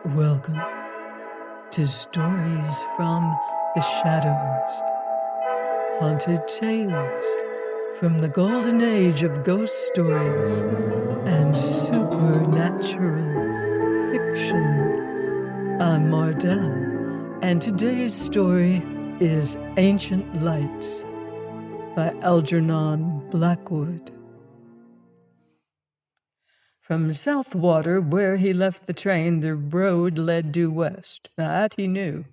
Welcome to Stories from the Shadows, haunted tales from the golden age of ghost stories and supernatural fiction. I'm Mardell, and today's story is Ancient Lights by Algenon Blackwood. From Southwater, where he left the train, the road led due west. That he knew.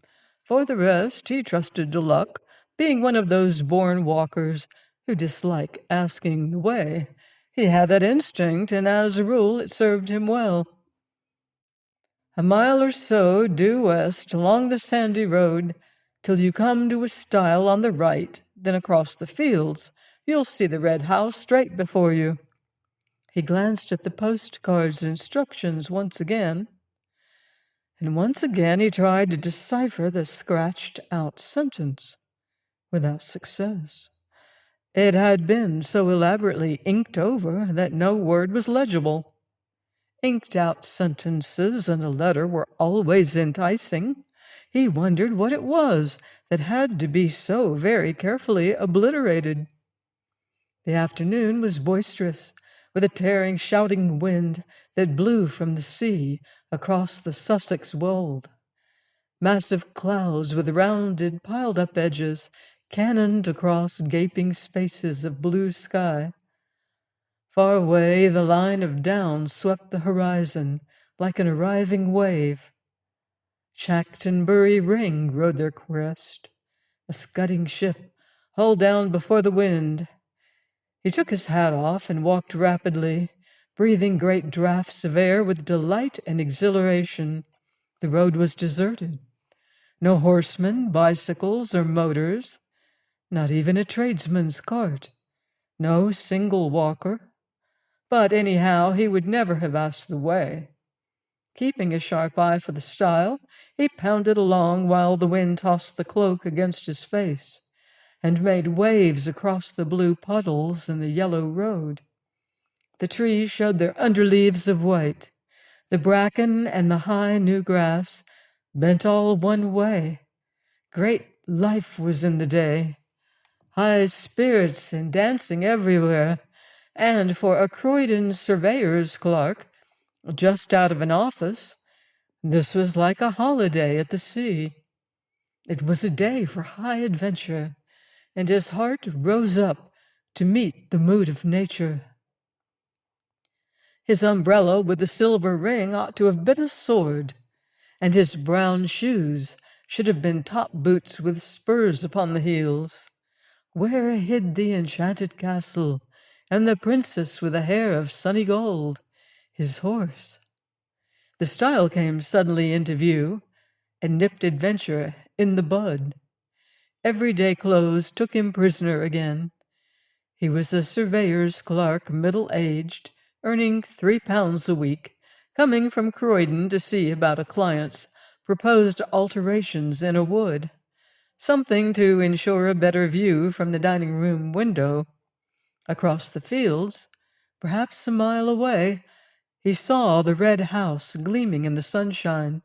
For the rest, he trusted to luck, being one of those born walkers who dislike asking the way. He had that instinct, and as a rule, it served him well. A mile or so due west along the sandy road till you come to a stile on the right, then across the fields, you'll see the red house straight before you. He glanced at the postcard's instructions once again, and once again he tried to decipher the scratched-out sentence, without success. It had been so elaborately inked over that no word was legible. Inked-out sentences in a letter were always enticing. He wondered what it was that had to be so very carefully obliterated. The afternoon was boisterous, with a tearing, shouting wind that blew from the sea across the Sussex wold. Massive clouds with rounded, piled-up edges cannoned across gaping spaces of blue sky. Far away, the line of downs swept the horizon like an arriving wave. Chanctonbury Ring rode their crest, a scudding ship, hull down before the wind. He took his hat off and walked rapidly, breathing great draughts of air with delight and exhilaration. The road was deserted. No horsemen, bicycles, or motors, not even a tradesman's cart. No single walker. But anyhow, he would never have asked the way. Keeping a sharp eye for the stile, he pounded along while the wind tossed the cloak against his face and made waves across the blue puddles in the yellow road. The trees showed their underleaves of white. The bracken and the high new grass bent all one way. Great life was in the day. High spirits and dancing everywhere. And for a Croydon surveyor's clerk, just out of an office, this was like a holiday at the sea. It was a day for high adventure, and his heart rose up to meet the mood of nature. His umbrella with the silver ring ought to have been a sword, and his brown shoes should have been top boots with spurs upon the heels. Where hid the enchanted castle, and the princess with the hair of sunny gold, his horse? The stile came suddenly into view, and nipped adventure in the bud. Everyday clothes took him prisoner again. He was a surveyor's clerk, middle-aged, earning £3 a week, coming from Croydon to see about a client's proposed alterations in a wood, something to ensure a better view from the dining-room window. Across the fields, perhaps a mile away, he saw the red house gleaming in the sunshine,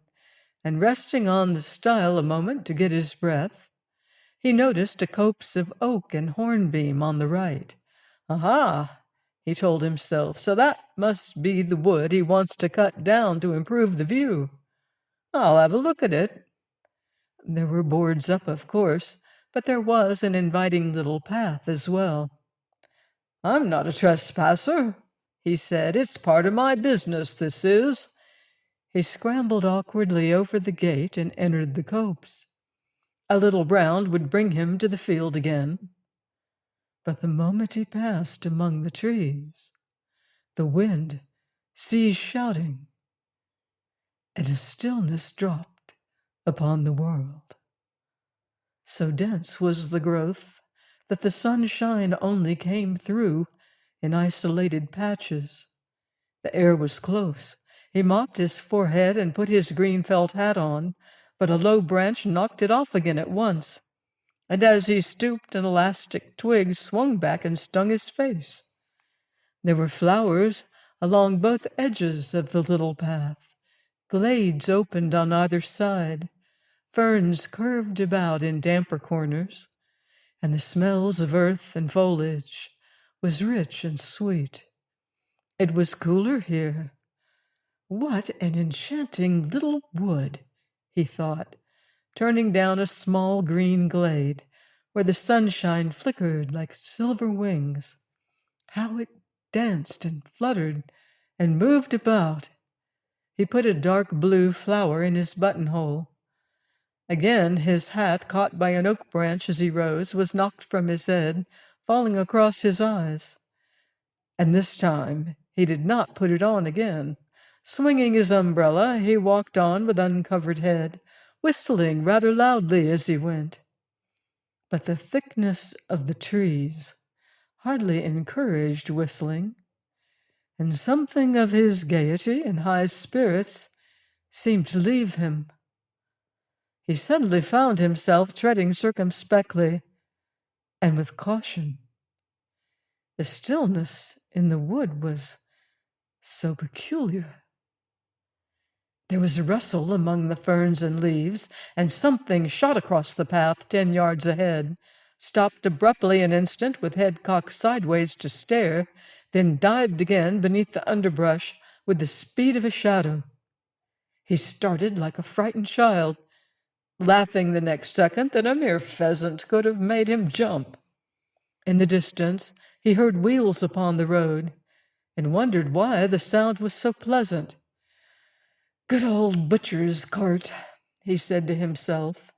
and resting on the stile a moment to get his breath, he noticed a copse of oak and hornbeam on the right. Aha, he told himself, so that must be the wood he wants to cut down to improve the view. I'll have a look at it. There were boards up, of course, but there was an inviting little path as well. I'm not a trespasser, he said. It's part of my business, this is. He scrambled awkwardly over the gate and entered the copse. A little round would bring him to the field again. But the moment he passed among the trees, the wind ceased shouting, and a stillness dropped upon the world. So dense was the growth that the sunshine only came through in isolated patches. The air was close. He mopped his forehead and put his green felt hat on, but a low branch knocked it off again at once, and as he stooped, an elastic twig swung back and stung his face. There were flowers along both edges of the little path, Glades opened on either side, ferns curved about in damper corners, and the smells of earth and foliage was rich and sweet. It was cooler here. What an enchanting little wood, he thought, turning down a small green glade where the sunshine flickered like silver wings. How it danced and fluttered and moved about. He put a dark blue flower in his buttonhole. Again his hat, caught by an oak branch as he rose, was knocked from his head, falling across his eyes. And this time he did not put it on again. Swinging his umbrella, he walked on with uncovered head, whistling rather loudly as he went. But the thickness of the trees hardly encouraged whistling, and something of his gaiety and high spirits seemed to leave him. He suddenly found himself treading circumspectly and with caution. The stillness in the wood was so peculiar. There was a rustle among the ferns and leaves, and something shot across the path 10 yards ahead, stopped abruptly an instant with head cocked sideways to stare, then dived again beneath the underbrush with the speed of a shadow. He started like a frightened child, laughing the next second that a mere pheasant could have made him jump. In the distance he heard wheels upon the road, and wondered why the sound was so pleasant. "Good old butcher's cart," he said to himself,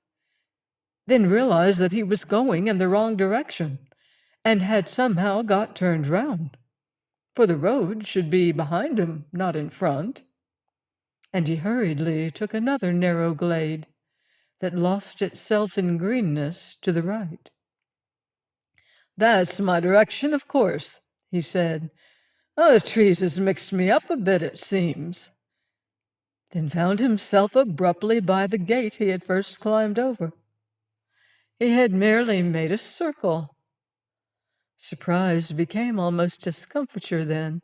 then realized that he was going in the wrong direction, and had somehow got turned round, for the road should be behind him, not in front. And he hurriedly took another narrow glade that lost itself in greenness to the right. "That's my direction, of course," he said. "Oh, the trees has mixed me up a bit, it seems." Then found himself abruptly by the gate he had first climbed over. He had merely made a circle. Surprise became almost discomfiture then.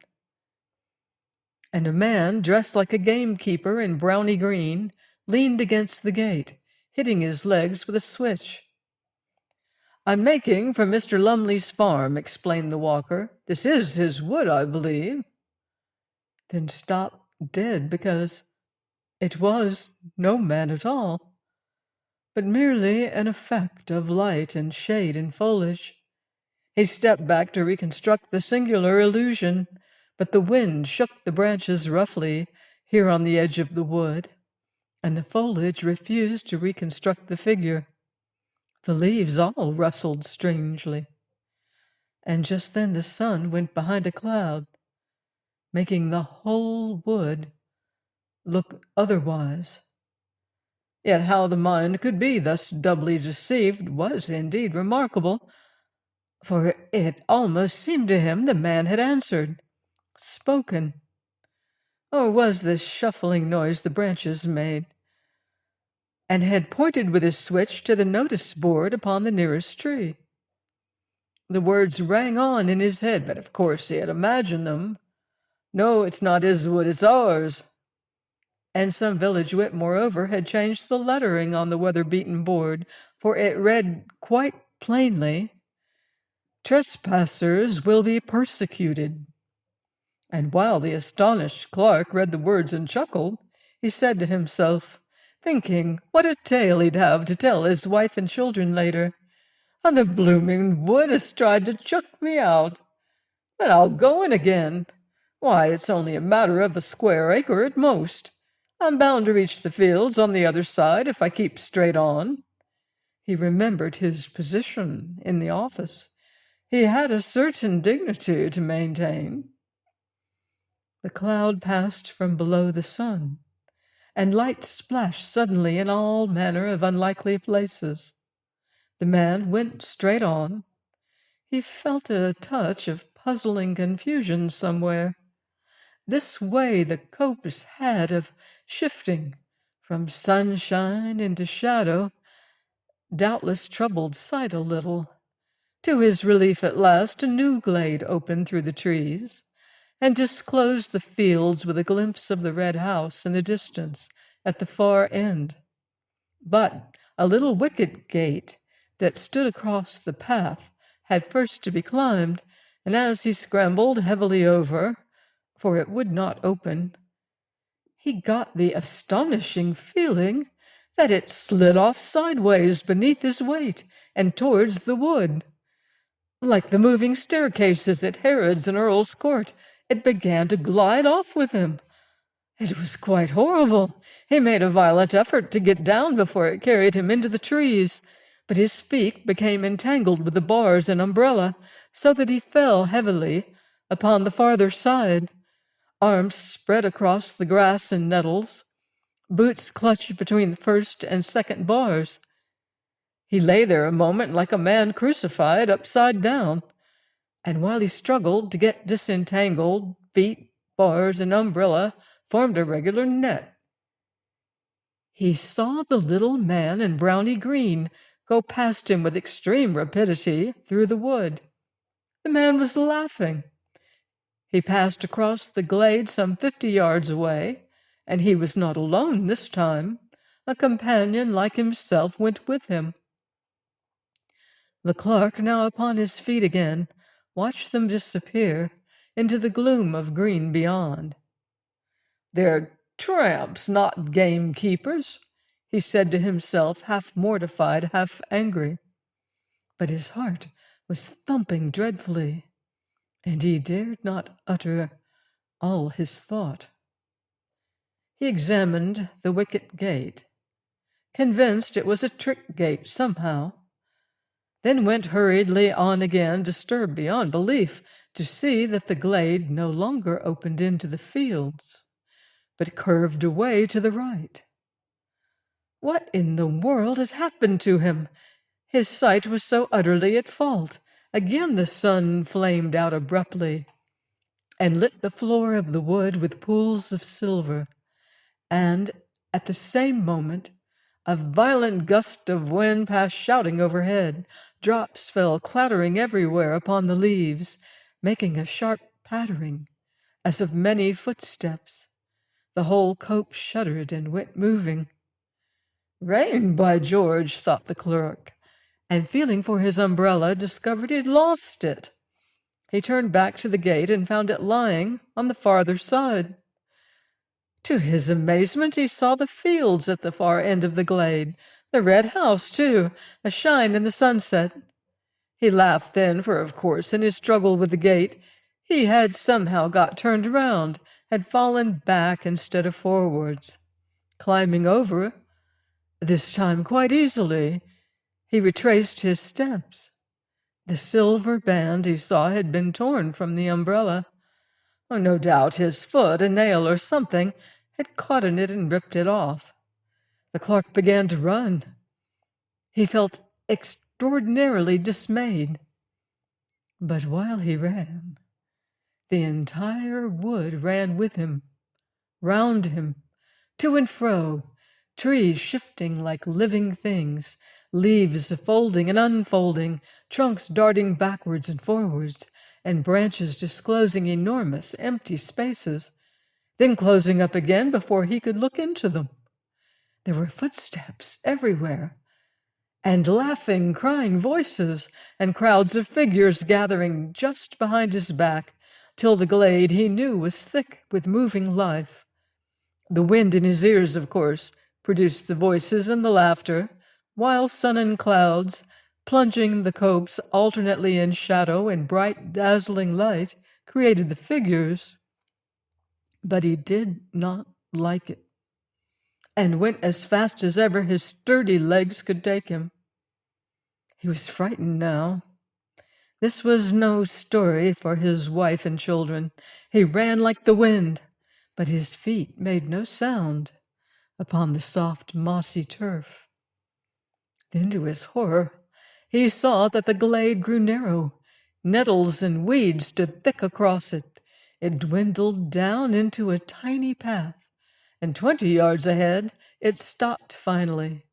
And a man, dressed like a gamekeeper in browny green, leaned against the gate, hitting his legs with a switch. "I'm making for Mr. Lumley's farm," explained the walker. "This is his wood, I believe." Then stopped dead because it was no man at all, but merely an effect of light and shade and foliage. He stepped back to reconstruct the singular illusion, but the wind shook the branches roughly here on the edge of the wood, and the foliage refused to reconstruct the figure. The leaves all rustled strangely. And just then the sun went behind a cloud, making the whole wood look otherwise. Yet how the mind could be thus doubly deceived was indeed remarkable, for it almost seemed to him the man had answered, spoken. Or was this shuffling noise the branches made, and had pointed with his switch to the notice board upon the nearest tree? The words rang on in his head, but of course he had imagined them. "No, it's not his wood, it's ours." And some village wit, moreover, had changed the lettering on the weather-beaten board, for it read quite plainly, "Trespassers will be persecuted." And while the astonished clerk read the words and chuckled, he said to himself, thinking what a tale he'd have to tell his wife and children later, "And the blooming wood has tried to chuck me out. But I'll go in again. Why, it's only a matter of a square acre at most. I'm bound to reach the fields on the other side if I keep straight on." He remembered his position in the office. He had a certain dignity to maintain. The cloud passed from below the sun, and light splashed suddenly in all manner of unlikely places. The man went straight on. He felt a touch of puzzling confusion somewhere. This way the copse had of shifting from sunshine into shadow doubtless troubled sight a little. To his relief at last a new glade opened through the trees, and disclosed the fields with a glimpse of the red house in the distance at the far end. But a little wicket gate that stood across the path had first to be climbed, and as he scrambled heavily over, for it would not open, he got the astonishing feeling that it slid off sideways beneath his weight and towards the wood. Like the moving staircases at Herod's and Earl's Court, it began to glide off with him. It was quite horrible. He made a violent effort to get down before it carried him into the trees, but his feet became entangled with the bars and umbrella, so that he fell heavily upon the farther side, arms spread across the grass and nettles, boots clutched between the first and second bars. He lay there a moment like a man crucified upside down, and while he struggled to get disentangled, feet, bars, and umbrella formed a regular net. He saw the little man in browny green go past him with extreme rapidity through the wood. The man was laughing. He passed across the glade some 50 yards away, and he was not alone this time. A companion like himself went with him. The clerk, now upon his feet again, watched them disappear into the gloom of green beyond. "They're tramps, not gamekeepers," he said to himself, half mortified, half angry. But his heart was thumping dreadfully, and he dared not utter all his thought. He examined the wicket gate, convinced it was a trick gate somehow, then went hurriedly on again, disturbed beyond belief to see that the glade no longer opened into the fields, but curved away to the right. What in the world had happened to him? His sight was so utterly at fault. Again the sun flamed out abruptly and lit the floor of the wood with pools of silver, and at the same moment a violent gust of wind passed shouting overhead. Drops fell clattering everywhere upon the leaves, making a sharp pattering as of many footsteps. The whole copse shuddered and went moving. "Rain, by George!" thought the clerk, and feeling for his umbrella, discovered he had lost it. He turned back to the gate and found it lying on the farther side. To his amazement, he saw the fields at the far end of the glade, the red house, too, ashine in the sunset. He laughed then, for of course, in his struggle with the gate, he had somehow got turned round, had fallen back instead of forwards. Climbing over, this time quite easily, he retraced his steps. The silver band he saw had been torn from the umbrella. Oh, no doubt his foot, a nail or something, had caught in it and ripped it off. The clerk began to run. He felt extraordinarily dismayed. But while he ran, the entire wood ran with him, round him, to and fro, trees shifting like living things, leaves folding and unfolding, trunks darting backwards and forwards, and branches disclosing enormous empty spaces, then closing up again before he could look into them. There were footsteps everywhere, and laughing, crying voices, and crowds of figures gathering just behind his back, till the glade he knew was thick with moving life. The wind in his ears, of course, produced the voices and the laughter, while sun and clouds, plunging the copse alternately in shadow and bright dazzling light, created the figures. But he did not like it, and went as fast as ever his sturdy legs could take him. He was frightened now. This was no story for his wife and children. He ran like the wind, but his feet made no sound upon the soft mossy turf. Then, to his horror, he saw that the glade grew narrow. Nettles and weeds stood thick across it. It dwindled down into a tiny path, and 20 yards ahead it stopped finally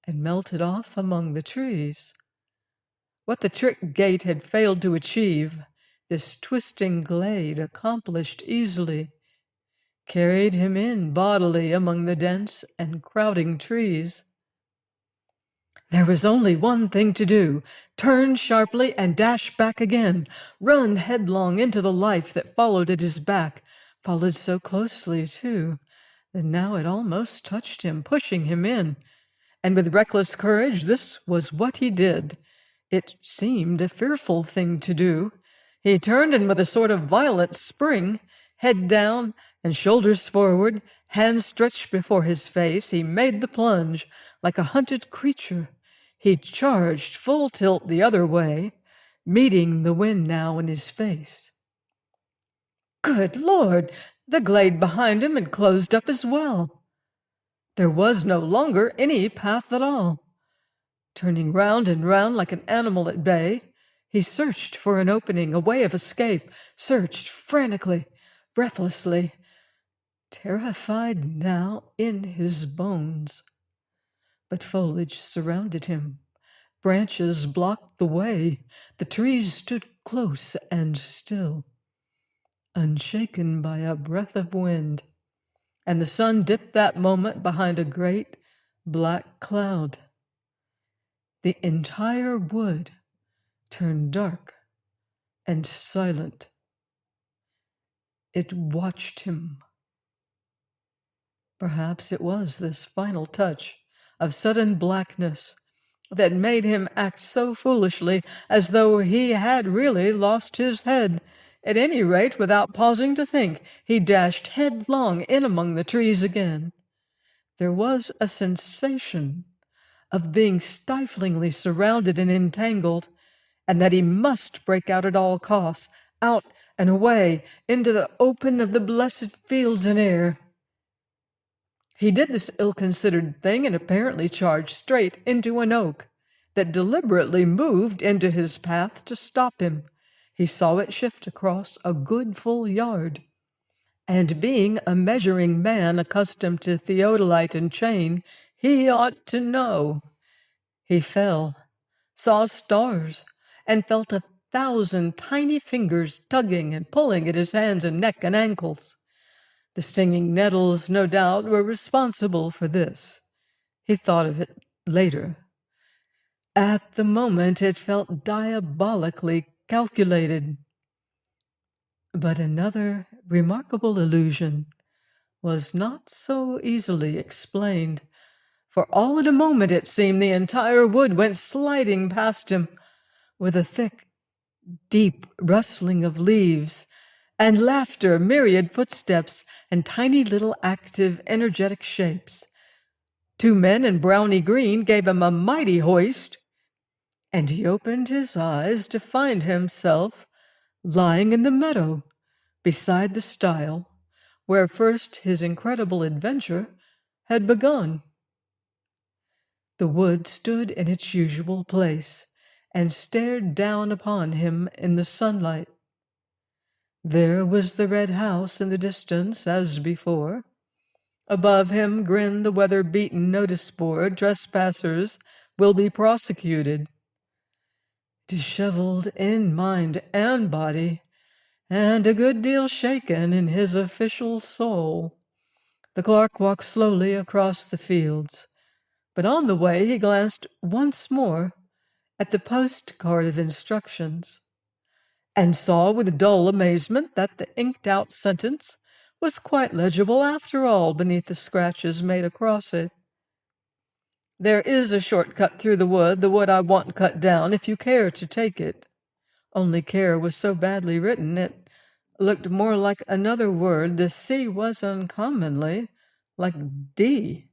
and melted off among the trees. What the trick gate had failed to achieve, this twisting glade accomplished easily, carried him in bodily among the dense and crowding trees. There was only one thing to do: turn sharply and dash back again, run headlong into the life that followed at his back, followed so closely, too, that now it almost touched him, pushing him in. And with reckless courage, this was what he did. It seemed a fearful thing to do. He turned, and with a sort of violent spring, head down and shoulders forward, hands stretched before his face, he made the plunge like a hunted creature. He charged full tilt the other way, meeting the wind now in his face. Good Lord! The glade behind him had closed up as well. There was no longer any path at all. Turning round and round like an animal at bay, he searched for an opening, a way of escape, searched frantically, breathlessly, terrified now in his bones. But foliage surrounded him. Branches blocked the way. The trees stood close and still, unshaken by a breath of wind, and the sun dipped that moment behind a great black cloud. The entire wood turned dark and silent. It watched him. Perhaps it was this final touch of sudden blackness that made him act so foolishly, as though he had really lost his head. At any rate, without pausing to think, he dashed headlong in among the trees again. There was a sensation of being stiflingly surrounded and entangled, and that he must break out at all costs, out and away into the open of the blessed fields and air. He did this ill-considered thing and apparently charged straight into an oak that deliberately moved into his path to stop him. He saw it shift across a good full yard, and being a measuring man accustomed to theodolite and chain, he ought to know. He fell, saw stars, and felt 1,000 tiny fingers tugging and pulling at his hands and neck and ankles. The stinging nettles, no doubt, were responsible for this. He thought of it later. At the moment, it felt diabolically calculated. But another remarkable illusion was not so easily explained. For all in a moment, it seemed, the entire wood went sliding past him, with a thick, deep rustling of leaves, and laughter, myriad footsteps, and tiny little active, energetic shapes. 2 men in browny green gave him a mighty hoist, and he opened his eyes to find himself lying in the meadow beside the stile where first his incredible adventure had begun. The wood stood in its usual place and stared down upon him in the sunlight. There was the red house in the distance, as before. Above him grinned the weather-beaten notice board, "Trespassers will be prosecuted." Disheveled in mind and body, and a good deal shaken in his official soul, the clerk walked slowly across the fields. But on the way he glanced once more at the postcard of instructions, and saw with dull amazement that the inked-out sentence was quite legible after all beneath the scratches made across it. "There is a short cut through the wood I want cut down, if you care to take it." Only "care" was so badly written, it looked more like another word. The C was uncommonly like D.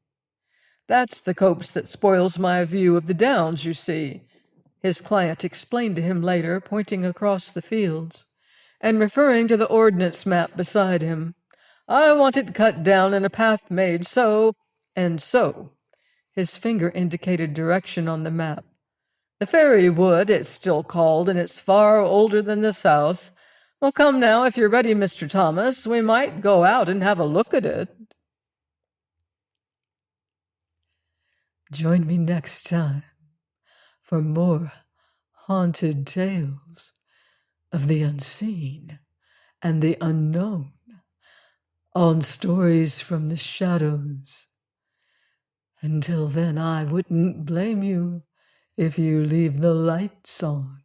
"That's the copse that spoils my view of the downs, you see," his client explained to him later, pointing across the fields, and referring to the ordnance map beside him. "I want it cut down and a path made so and so." His finger indicated direction on the map. "The fairy wood, it's still called, and it's far older than this house. Well, come now, if you're ready, Mr. Thomas, we might go out and have a look at it." Join me next time for more haunted tales of the unseen and the unknown, on stories from the shadows. Until then, I wouldn't blame you if you leave the lights on.